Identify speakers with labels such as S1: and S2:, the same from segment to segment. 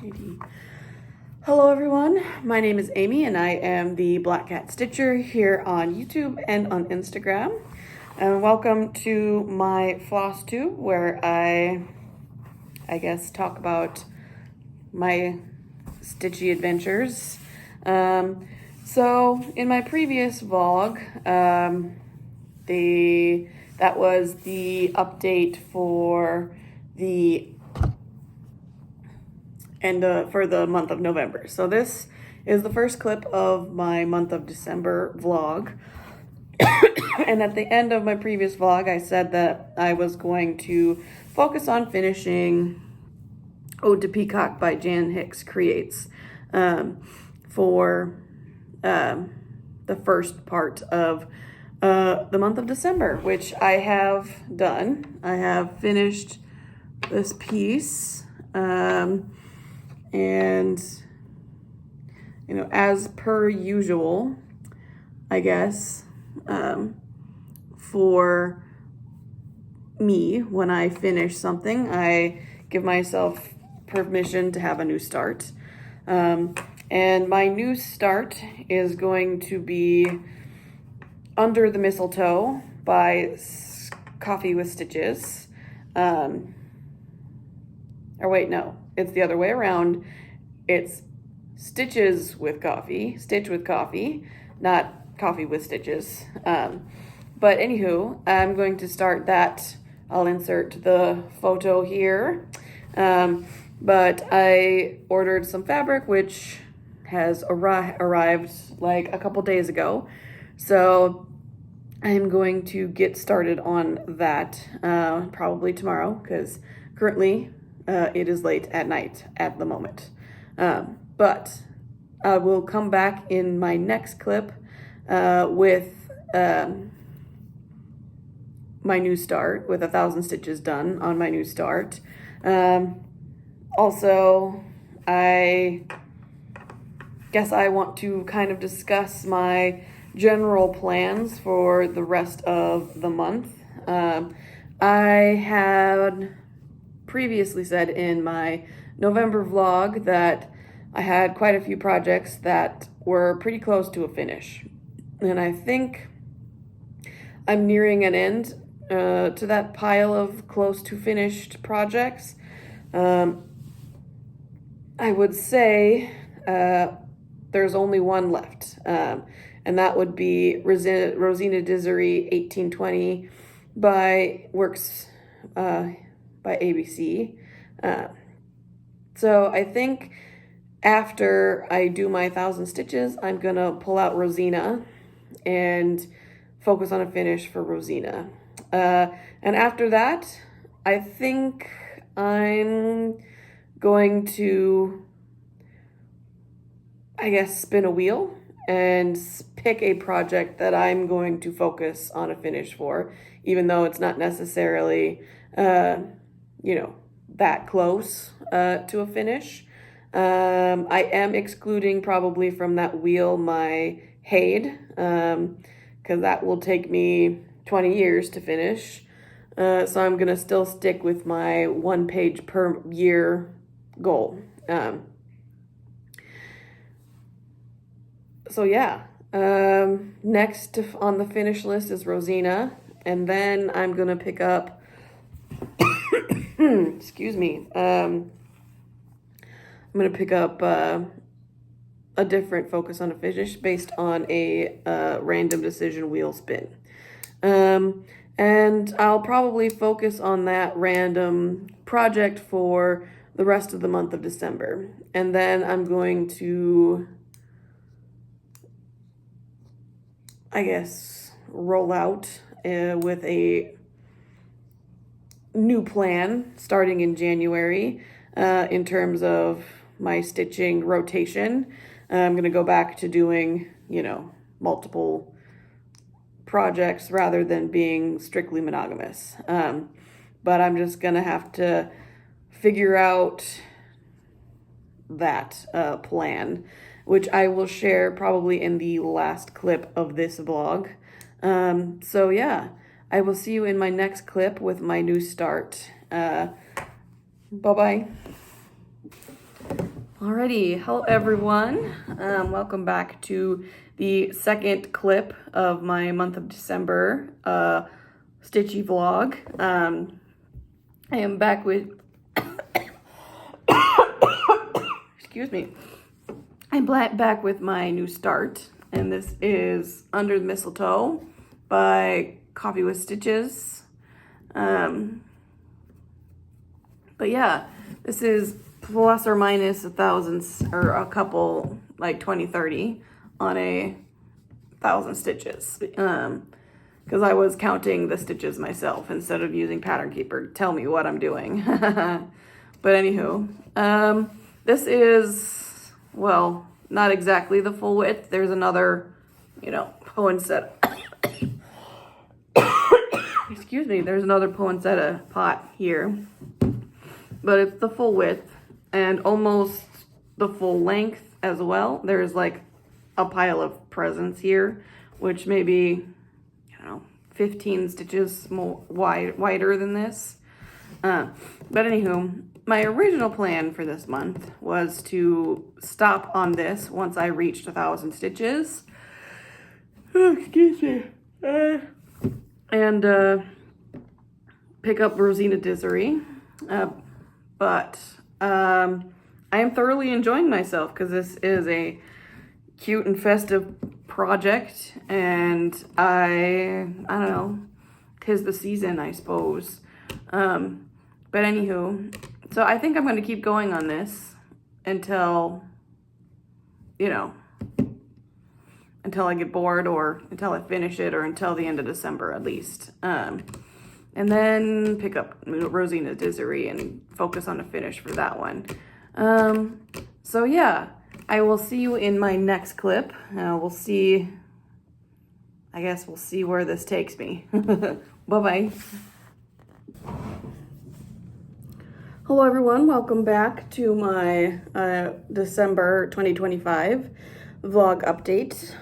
S1: Alrighty. Hello everyone, my name is Amy and I am the Black Cat Stitcher here on YouTube and on Instagram. And welcome to my Flosstube where I guess talk about my stitchy adventures. So in my previous vlog, that was the update for the for the month of November. So this is the first clip of my month of December vlog. And at the end of my previous vlog, I said that I was going to focus on finishing Ode to Peacock by Hicks Creates for the first part of the month of December, which I have done. I have finished this piece. And, you know, as per usual, I guess, for me, when I finish something, I give myself permission to have a new start. And my new start is going to be Under the Mistletoe by Coffee with Stitches. Or wait, no. It's the other way around. It's Stitch with Coffee, not Coffee with Stitches. But anywho, I'm going to start that. I'll insert the photo here. But I ordered some fabric, which has arrived like a couple days ago. So I'm going to get started on that probably tomorrow, because currently it is late at night at the moment. But I will come back in my next clip with my new start, with 1,000 stitches done on my new start. Also, I guess I want to kind of discuss my general plans for the rest of the month. I had previously said in my November vlog that I had quite a few projects that were pretty close to a finish. And I think I'm nearing an end to that pile of close to finished projects. I would say there's only one left. And that would be Rosena Disery 1820 by Works by ABC. So I think after I do my 1,000 stitches, I'm gonna pull out Rosena and focus on a finish for Rosena. And after that, I think I'm going to, I guess, spin a wheel and pick a project that I'm going to focus on a finish for, even though it's not necessarily you know, that close to a finish. I am excluding probably from that wheel my Hade, because that will take me 20 years to finish. So I'm gonna still stick with my 1 page per year goal. So yeah, next on the finish list is Rosena, and then I'm gonna pick up excuse me. I'm going to pick up a different focus on a finish based on a random decision wheel spin. And I'll probably focus on that random project for the rest of the month of December. And then I'm going to, I guess, roll out with a new plan starting in January in terms of my stitching rotation. I'm going to go back to doing, you know, multiple projects rather than being strictly monogamous. But I'm just going to have to figure out that plan, which I will share probably in the last clip of this vlog. So yeah. I will see you in my next clip with my new start. Bye-bye. Alrighty, hello everyone. Welcome back to the second clip of my month of December stitchy vlog. I am back with, excuse me, I'm back with my new start, and this is Under the Mistletoe by Coffee with Stitches. But yeah, this is plus or minus 1,000 or a couple, like 20, 30 on 1,000 stitches. Because I was counting the stitches myself instead of using Pattern Keeper to tell me what I'm doing. But anywho, this is, well, not exactly the full width. There's another, poinsettia. Excuse me, there's another poinsettia pot here. But it's the full width and almost the full length as well. There's like a pile of presents here, which may be, 15 stitches more wider than this. But anywho, my original plan for this month was to stop on this once I reached 1,000 stitches. Oh, excuse me. And pick up Rosena Disery. But I am thoroughly enjoying myself because this is a cute and festive project, and I don't know, 'tis the season, I suppose. But anywho, so I think I'm going to keep going on this until, until I get bored, or until I finish it, or until the end of December at least. And then pick up Rosena Disery and focus on a finish for that one. So yeah, I will see you in my next clip. We'll see where this takes me. Bye-bye. Hello everyone, welcome back to my December 2025 vlog update.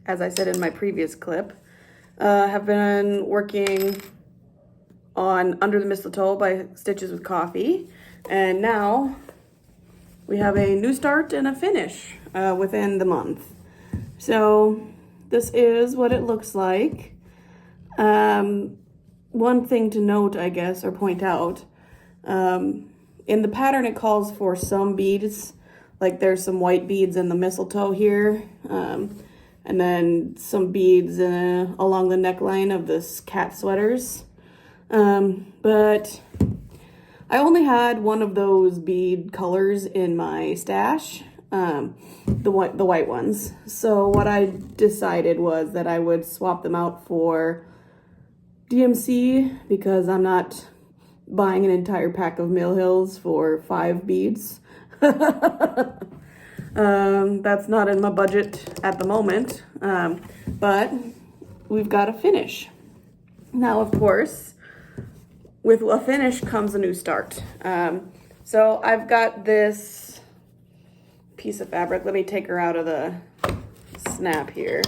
S1: As I said in my previous clip, have been working on Under the Mistletoe by Stitches with Coffee, and now we have a new start and a finish within the month. So this is what it looks like. One thing to note, I guess, or point out, in the pattern it calls for some beads, like there's some white beads in the mistletoe here, and then some beads along the neckline of this cat sweaters. But I only had one of those bead colors in my stash, the white ones. So what I decided was that I would swap them out for DMC, because I'm not buying an entire pack of Mill Hills for 5 beads. That's not in my budget at the moment, but we've got a finish. Now, of course, with a finish comes a new start. So I've got this piece of fabric. Let me take her out of the snap here.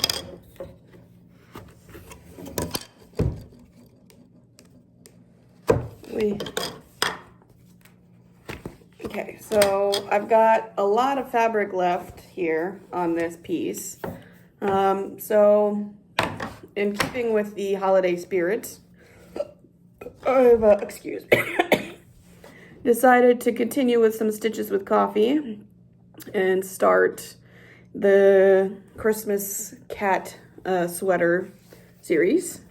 S1: Okay, so I've got a lot of fabric left here on this piece. So in keeping with the holiday spirit, I've, excuse me, decided to continue with some Stitches with Coffee and start the Christmas cat sweater series.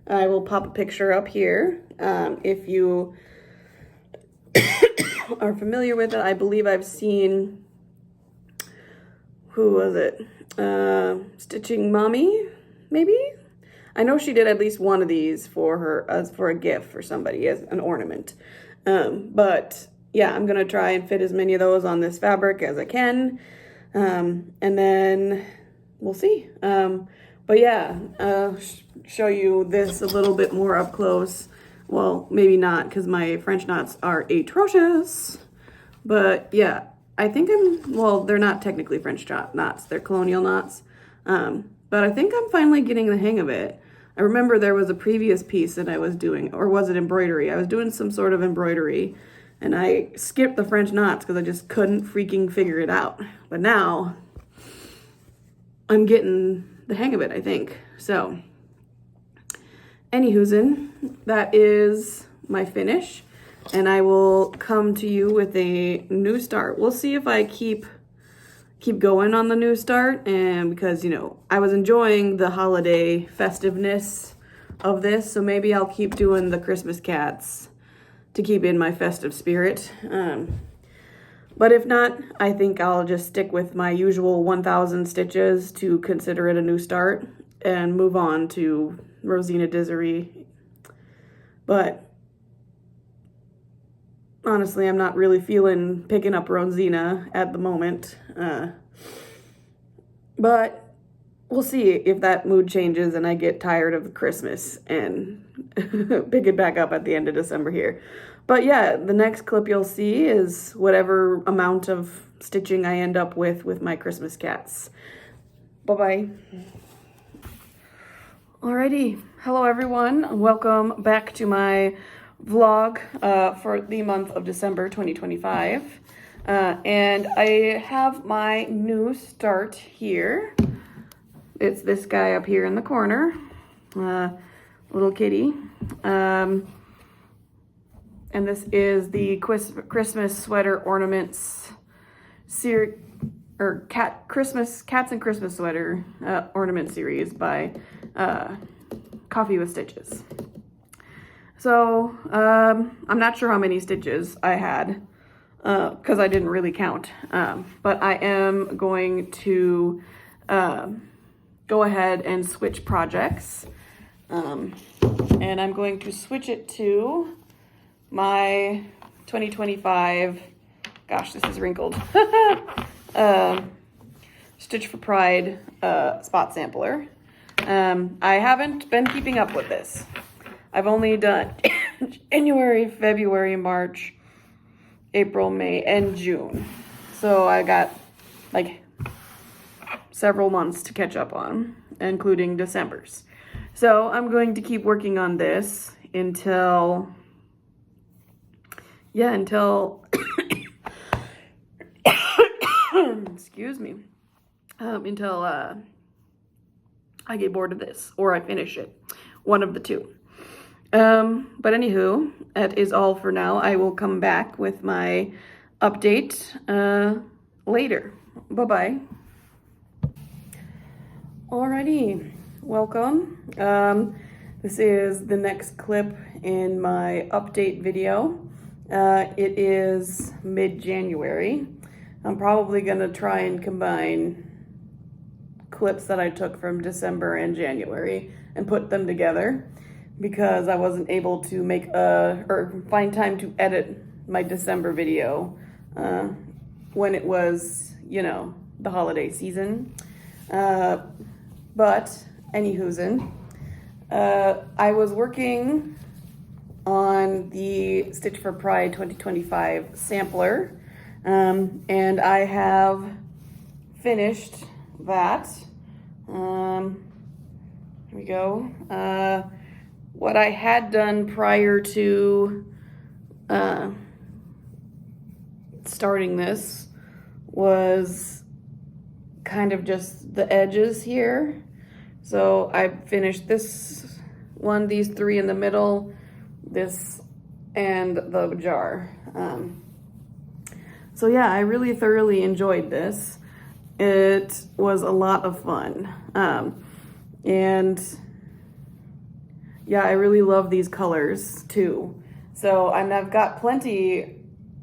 S1: I will pop a picture up here. If you are familiar with it, I believe I've seen, who was it? Stitching Mommy, maybe? I know she did at least one of these for her, as for a gift for somebody, as an ornament. But yeah, I'm gonna try and fit as many of those on this fabric as I can. And then we'll see. But yeah, show you this a little bit more up close. Well, maybe not, because my French knots are atrocious. But yeah, I think well, they're not technically French knots, they're colonial knots. But I think I'm finally getting the hang of it. I remember there was a previous piece that I was doing, or was it embroidery? I was doing some sort of embroidery, And I skipped the French knots because I just couldn't freaking figure it out. But now I'm getting the hang of it, I think. So, anywhoozin, that is my finish. And I will come to you with a new start. We'll see if I keep going on the new start, and because, you know, I was enjoying the holiday festiveness of this, so maybe I'll keep doing the Christmas cats to keep in my festive spirit. But if not, I think I'll just stick with my usual 1,000 stitches to consider it a new start and move on to Rosena Disery. But honestly, I'm not really feeling picking up Rosena at the moment. But we'll see if that mood changes and I get tired of Christmas and pick it back up at the end of December here. But yeah, the next clip you'll see is whatever amount of stitching I end up with my Christmas cats. Bye-bye. Alrighty. Hello, everyone. Welcome back to my vlog for the month of December 2025. And I have my new start here. It's this guy up here in the corner, little kitty. And this is the Christmas sweater ornaments series, or cats and Christmas sweater ornament series by Coffee with Stitches. So I'm not sure how many stitches I had because I didn't really count. But I am going to go ahead and switch projects. And I'm going to switch it to my 2025, gosh, this is wrinkled, Stitch for Pride spot sampler. I haven't been keeping up with this. I've only done January, February, March, April, May, and June. So I got like several months to catch up on, including December's. So I'm going to keep working on this until excuse me, until I get bored of this or I finish it, one of the two. But anywho, that is all for now. I will come back with my update later. Bye-bye. Alrighty, welcome. This is the next clip in my update video. It is mid-January. I'm probably gonna try and combine clips that I took from December and January and put them together because I wasn't able to make or find time to edit my December video when it was, you know, the holiday season. But anywhoozin, I was working on the Stitch for Pride 2025 sampler, and I have finished that. Here we go. What I had done prior to starting this was kind of just the edges here. So I finished this one, these three in the middle, this, and the jar. So yeah, I really thoroughly enjoyed this. It was a lot of fun. And yeah, I really love these colors too. So, and I've got plenty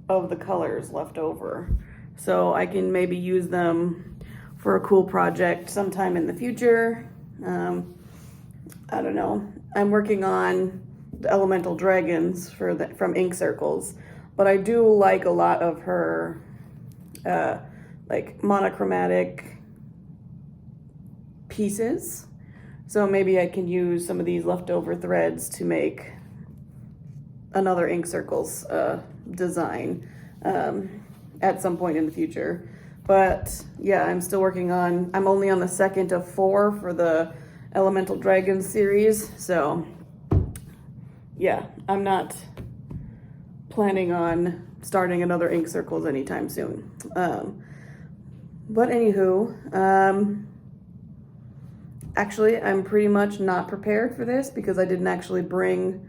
S1: of the colors left over. So I can maybe use them for a cool project sometime in the future. I don't know. I'm working on the elemental dragons from Ink Circles, but I do like a lot of her like monochromatic pieces. So maybe I can use some of these leftover threads to make another Ink Circles design at some point in the future. But yeah, I'm still working on, I'm only on the second of 4 for the Elemental Dragons series. So yeah, I'm not planning on starting another ink circles anytime soon. But anywho, actually, I'm pretty much not prepared for this because I didn't actually bring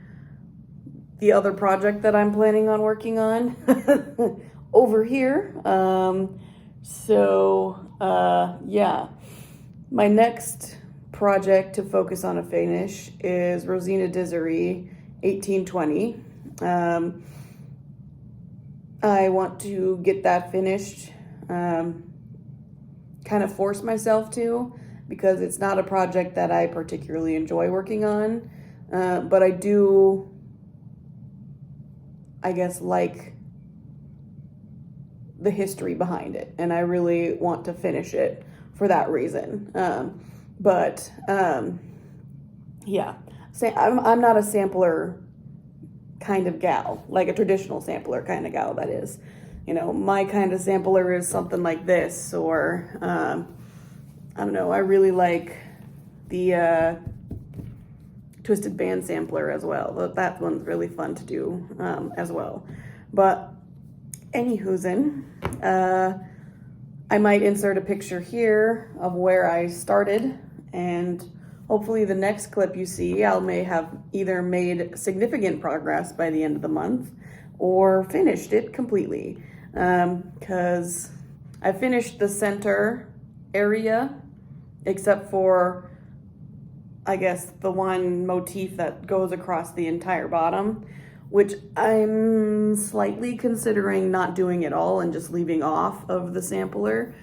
S1: the other project that I'm planning on working on over here. Yeah, my next project to focus on a finish is Rosena Disery 1820. I want to get that finished, kind of force myself to, because it's not a project that I particularly enjoy working on, but I do, I guess, like the history behind it, and I really want to finish it for that reason. Yeah, I'm not a sampler kind of gal, like a traditional sampler kind of gal, that is. You know, my kind of sampler is something like this, or I don't know, I really like the twisted band sampler as well. That one's really fun to do as well. But anywhoozin, I might insert a picture here of where I started, and hopefully the next clip you see, I may have either made significant progress by the end of the month or finished it completely. Because I finished the center area, except for, I guess, the one motif that goes across the entire bottom, which I'm slightly considering not doing at all and just leaving off of the sampler.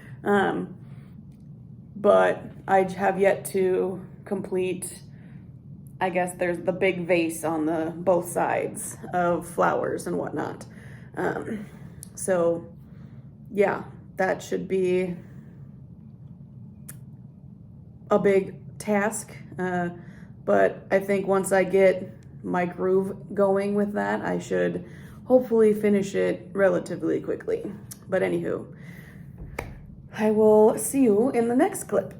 S1: But I have yet to complete, I guess there's the big vase on the both sides of flowers and whatnot. So yeah, that should be a big task. But I think once I get my groove going with that, I should hopefully finish it relatively quickly. But anywho, I will see you in the next clip.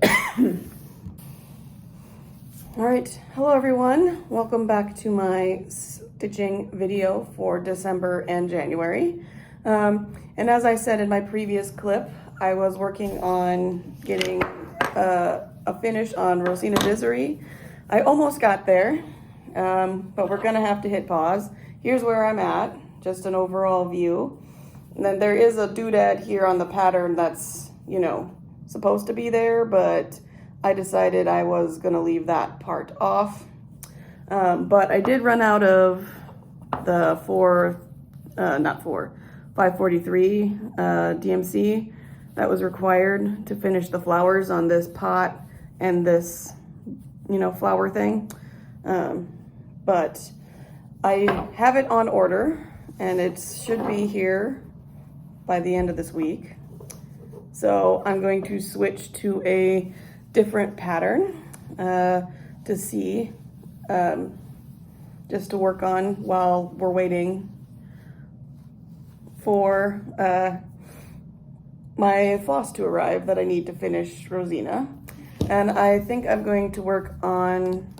S1: All right, hello everyone. Welcome back to my stitching video for December and January. And as I said in my previous clip, I was working on getting a finish on Rosena Disery. I almost got there, but we're gonna have to hit pause. Here's where I'm at, just an overall view. And then there is a doodad here on the pattern that's, you know, supposed to be there, but I decided I was gonna leave that part off. But I did run out of the 543 DMC that was required to finish the flowers on this pot and this, you know, flower thing. But I have it on order and it should be here by the end of this week. So I'm going to switch to a different pattern to see, just to work on while we're waiting for my floss to arrive that I need to finish Rosena. And I think I'm going to work on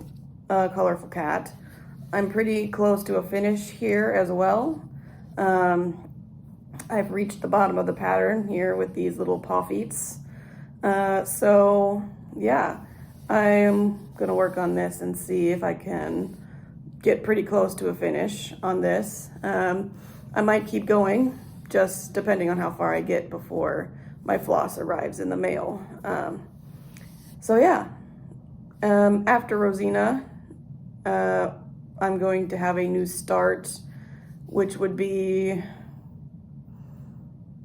S1: a colorful cat. I'm pretty close to a finish here as well. I've reached the bottom of the pattern here with these little paw feets. So yeah, I'm gonna work on this and see if I can get pretty close to a finish on this. I might keep going, just depending on how far I get before my floss arrives in the mail. So yeah, after Rosena, I'm going to have a new start, which would be,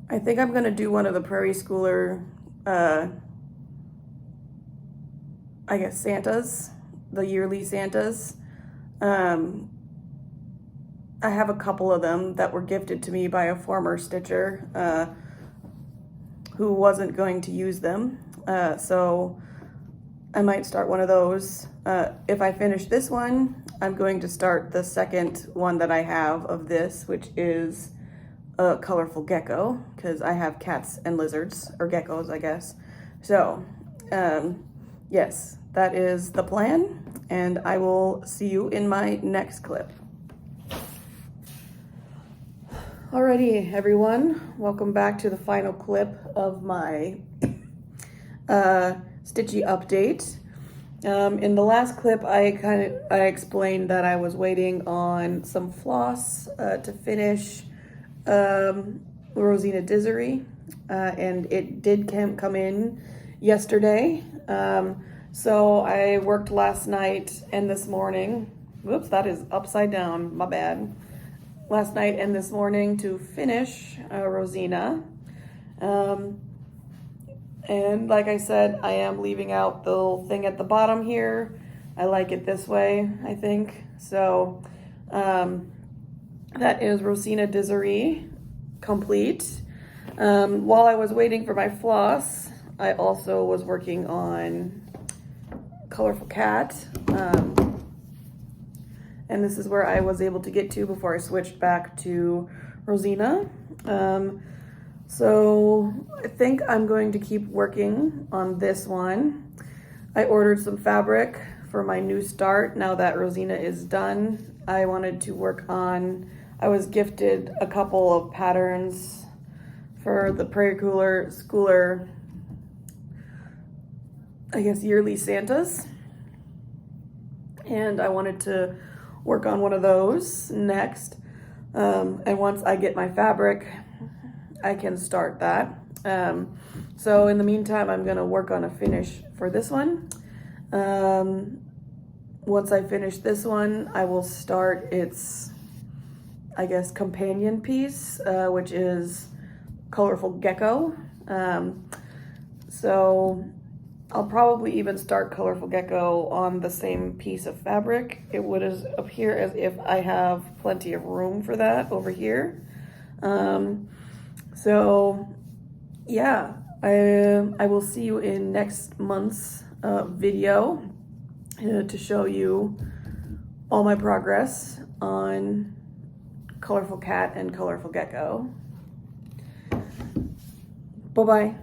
S1: I think I'm gonna do one of the Prairie Schooler, I guess Santas, the yearly Santas. I have a couple of them that were gifted to me by a former stitcher who wasn't going to use them. So I might start one of those. If I finish this one, I'm going to start the second one that I have of this, which is a colorful gecko, because I have cats and lizards, or geckos, I guess. So, yes, that is the plan, and I will see you in my next clip. Alrighty, everyone, welcome back to the final clip of my Stitchy update. In the last clip, I explained that I was waiting on some floss to finish Rosena Disery, and it did come in yesterday. So I worked last night and this morning. Whoops, that is upside down, my bad. Last night and this morning to finish Rosena. And like I said, I am leaving out the little thing at the bottom here. I like it this way, I think. So that is Rosena Disery complete. While I was waiting for my floss, I also was working on Colorful Cat. And this is where I was able to get to before I switched back to Rosena. So I think I'm going to keep working on this one. I ordered some fabric for my new start. Now that Rosena is done, I wanted to work on, I was gifted a couple of patterns for the Prairie Schooler, I guess, yearly Santas. And I wanted to work on one of those next. And once I get my fabric, I can start that. So in the meantime, I'm gonna work on a finish for this one. Once I finish this one, I will start its, I guess, companion piece, which is Colorful Gecko. So I'll probably even start Colorful Gecko on the same piece of fabric. It would appear as if I have plenty of room for that over here. So yeah, I will see you in next month's video to show you all my progress on Colorful Cat and Colorful Gecko. Bye-bye.